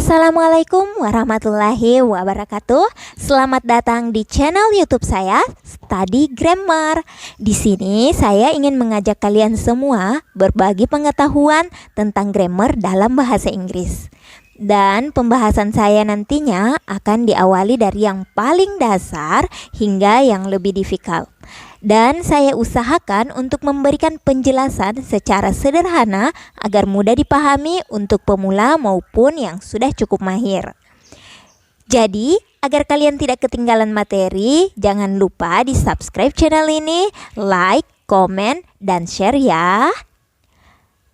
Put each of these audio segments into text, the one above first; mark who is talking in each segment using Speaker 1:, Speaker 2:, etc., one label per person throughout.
Speaker 1: Assalamualaikum warahmatullahi wabarakatuh. Selamat datang di channel YouTube saya, Study Grammar. Di sini saya ingin mengajak kalian semua berbagi pengetahuan tentang grammar dalam bahasa Inggris. Dan pembahasan saya nantinya akan diawali dari yang paling dasar hingga yang lebih difficult. Dan saya usahakan untuk memberikan penjelasan secara sederhana agar mudah dipahami untuk pemula maupun yang sudah cukup mahir. Jadi, agar kalian tidak ketinggalan materi, jangan lupa di subscribe channel ini, like, komen, dan share ya.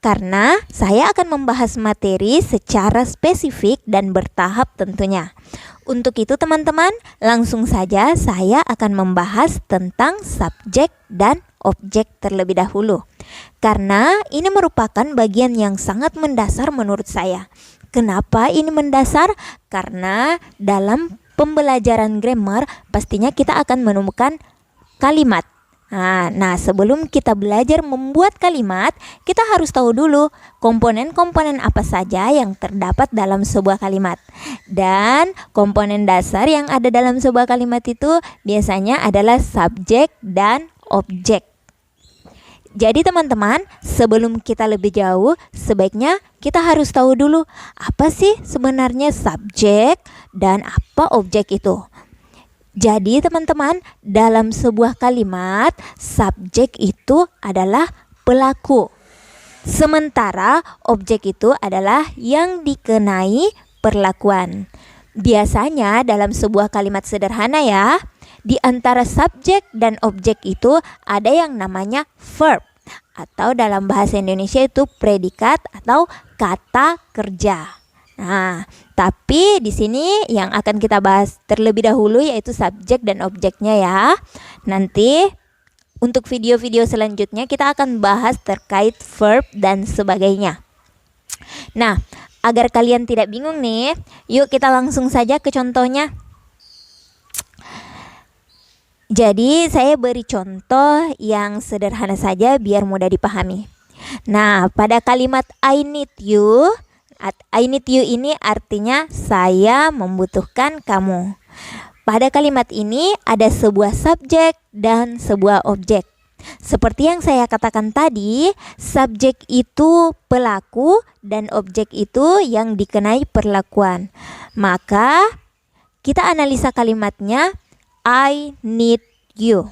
Speaker 1: Karena saya akan membahas materi secara spesifik dan bertahap tentunya. Untuk itu teman-teman, langsung saja saya akan membahas tentang subjek dan objek terlebih dahulu. Karena ini merupakan bagian yang sangat mendasar menurut saya. Kenapa ini mendasar? Karena dalam pembelajaran grammar pastinya kita akan menemukan kalimat. Nah, sebelum kita belajar membuat kalimat, kita harus tahu dulu komponen-komponen apa saja yang terdapat dalam sebuah kalimat. Dan komponen dasar yang ada dalam sebuah kalimat itu biasanya adalah subjek dan objek. Jadi teman-teman, sebelum kita lebih jauh, sebaiknya kita harus tahu dulu apa sih sebenarnya subjek dan apa objek itu. Jadi teman-teman, dalam sebuah kalimat, subjek itu adalah pelaku. Sementara objek itu adalah yang dikenai perlakuan. Biasanya dalam sebuah kalimat sederhana ya, di antara subjek dan objek itu ada yang namanya verb. Atau dalam bahasa Indonesia itu predikat atau kata kerja. Nah, tapi di sini yang akan kita bahas terlebih dahulu yaitu subjek dan objeknya ya. Nanti untuk video-video selanjutnya kita akan bahas terkait verb dan sebagainya. Nah, agar kalian tidak bingung nih, yuk kita langsung saja ke contohnya. Jadi saya beri contoh yang sederhana saja biar mudah dipahami. Nah, pada kalimat I need you ini artinya saya membutuhkan kamu. Pada kalimat ini ada sebuah subjek dan sebuah objek. Seperti yang saya katakan tadi, subjek itu pelaku dan objek itu yang dikenai perlakuan. Maka kita analisa kalimatnya I need you.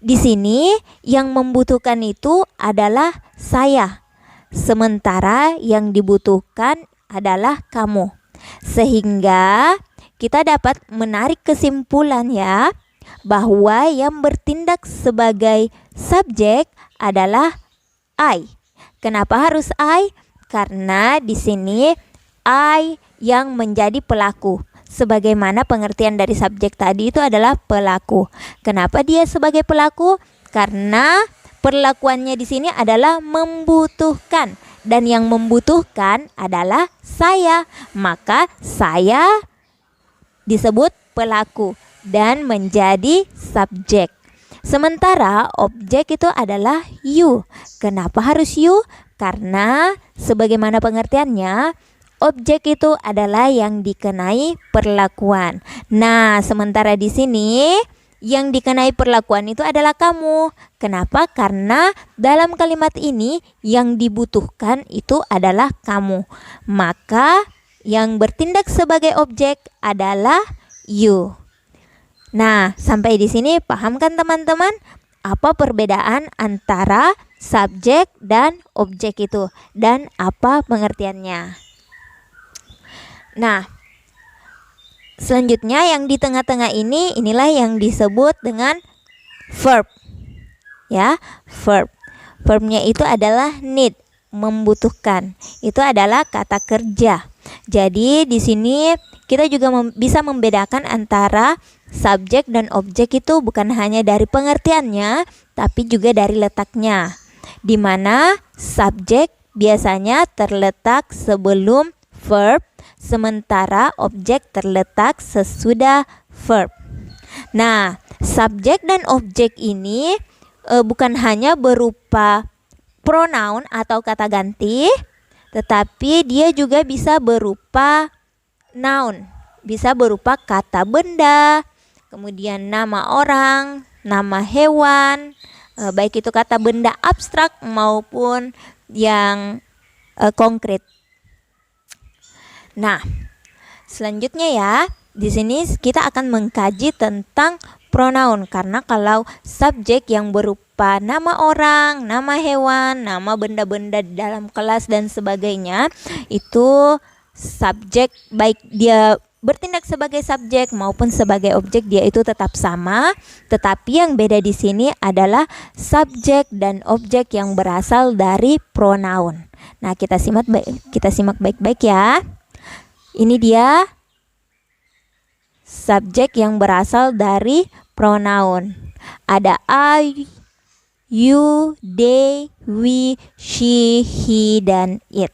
Speaker 1: Di sini yang membutuhkan itu adalah saya. Sementara yang dibutuhkan adalah kamu. Sehingga kita dapat menarik kesimpulan ya, bahwa yang bertindak sebagai subjek adalah I. Kenapa harus I? Karena di sini I yang menjadi pelaku. Sebagaimana pengertian dari subjek tadi itu adalah pelaku. Kenapa dia sebagai pelaku? Karena perlakuannya di sini adalah membutuhkan dan yang membutuhkan adalah saya. Maka saya disebut pelaku dan menjadi subjek. Sementara objek itu adalah you. Kenapa harus you? Karena sebagaimana pengertiannya, objek itu adalah yang dikenai perlakuan. Nah, sementara di sini yang dikenai perlakuan itu adalah kamu. Kenapa? Karena dalam kalimat ini yang dibutuhkan itu adalah kamu. Maka yang bertindak sebagai objek adalah you. Nah, sampai di sini paham kan teman-teman? Apa perbedaan antara subjek dan objek itu dan apa pengertiannya? Nah, selanjutnya yang di tengah-tengah inilah yang disebut dengan verb. Ya, verb. Verbnya itu adalah need, membutuhkan. Itu adalah kata kerja. Jadi di sini kita juga bisa membedakan antara subjek dan objek itu bukan hanya dari pengertiannya, tapi juga dari letaknya. Di mana subjek biasanya terletak sebelum verb, sementara objek terletak sesudah verb. Nah, subjek dan objek ini bukan hanya berupa pronoun atau kata ganti, tetapi dia juga bisa berupa noun, bisa berupa kata benda, kemudian nama orang, nama hewan, baik itu kata benda abstrak maupun yang konkret. Nah, selanjutnya ya, di sini kita akan mengkaji tentang pronoun, karena kalau subjek yang berupa nama orang, nama hewan, nama benda-benda dalam kelas dan sebagainya, itu subjek baik dia bertindak sebagai subjek maupun sebagai objek, dia itu tetap sama, tetapi yang beda di sini adalah subjek dan objek yang berasal dari pronoun. Nah, kita simak baik-baik ya. Ini dia subjek yang berasal dari pronoun. Ada I, you, they, we, she, he, dan it.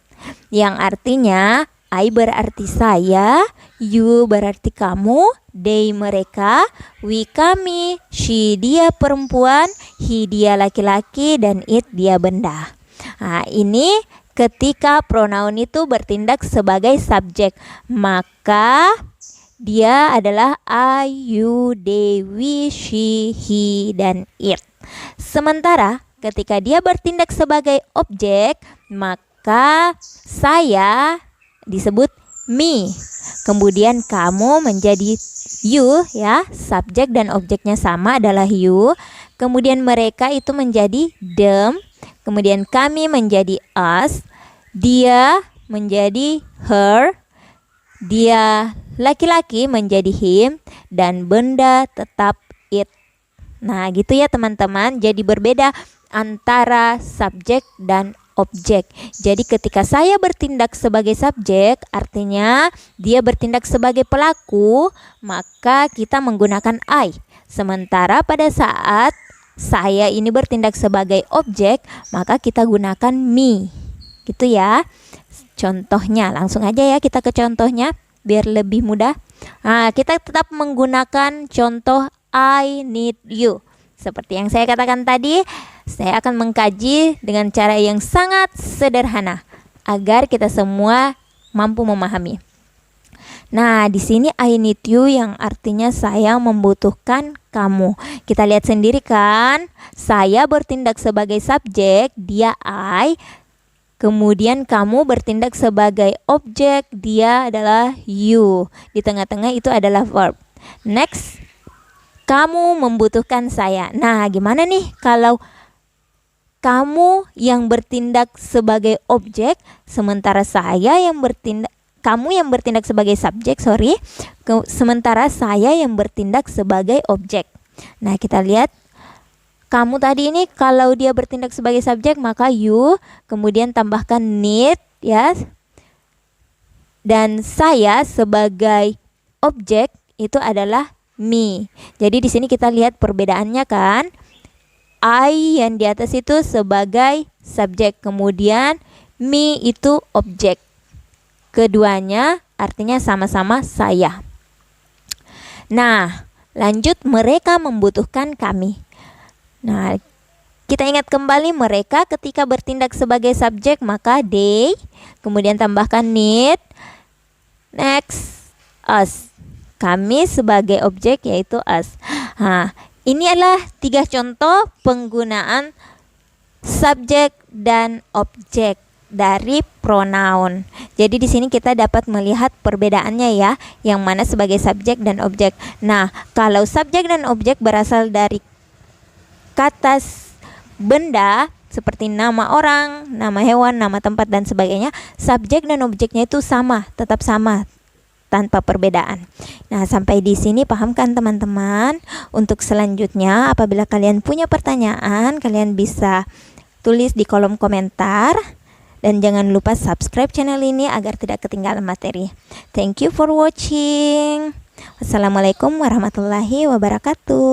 Speaker 1: Yang artinya I berarti saya, you berarti kamu, they mereka, we kami, she dia perempuan, he dia laki-laki, dan it dia benda. Nah, ini ketika pronoun itu bertindak sebagai subjek, maka dia adalah I, you, they, we, she, he, dan it. Sementara ketika dia bertindak sebagai objek, maka saya disebut me. Kemudian kamu menjadi you ya, subjek dan objeknya sama adalah you. Kemudian mereka itu menjadi them. Kemudian kami menjadi us, dia menjadi her, dia laki-laki menjadi him, dan benda tetap it. Nah, gitu ya teman-teman. Jadi berbeda antara subjek dan objek. Jadi ketika saya bertindak sebagai subjek, artinya dia bertindak sebagai pelaku, maka kita menggunakan I. Sementara pada saat saya ini bertindak sebagai objek, maka kita gunakan me. Gitu ya. Contohnya, langsung aja ya kita ke contohnya biar lebih mudah. Nah, kita tetap menggunakan contoh I need you. Seperti yang saya katakan tadi, saya akan mengkaji dengan cara yang sangat sederhana agar kita semua mampu memahami. Nah, di sini I need you yang artinya saya membutuhkan kamu. Kita lihat sendiri kan, saya bertindak sebagai subjek, dia I. Kemudian kamu bertindak sebagai objek, dia adalah you. Di tengah-tengah itu adalah verb. Next, kamu membutuhkan saya. Nah, gimana nih kalau kamu yang bertindak sebagai objek, sementara kamu yang bertindak sebagai subjek, sementara saya yang bertindak sebagai objek. Nah, kita lihat. Kamu tadi ini kalau dia bertindak sebagai subjek maka you, kemudian tambahkan need ya. Dan saya sebagai objek itu adalah me. Jadi di sini kita lihat perbedaannya kan. I yang di atas itu sebagai subjek, kemudian me itu objek. Keduanya artinya sama-sama saya. Nah, lanjut, mereka membutuhkan kami. Nah, kita ingat kembali mereka ketika bertindak sebagai subjek maka they, kemudian tambahkan need. Next, us. Kami sebagai objek yaitu us. Nah, ini adalah 3 contoh penggunaan subjek dan objek dari pronoun. Jadi di sini kita dapat melihat perbedaannya ya, yang mana sebagai subjek dan objek. Nah, kalau subjek dan objek berasal dari kata benda seperti nama orang, nama hewan, nama tempat dan sebagainya, subjek dan objeknya itu sama, tetap sama tanpa perbedaan. Nah, sampai di sini paham kan teman-teman? Untuk selanjutnya, apabila kalian punya pertanyaan, kalian bisa tulis di kolom komentar. Dan jangan lupa subscribe channel ini agar tidak ketinggalan materi. Thank you for watching. Wassalamualaikum warahmatullahi wabarakatuh.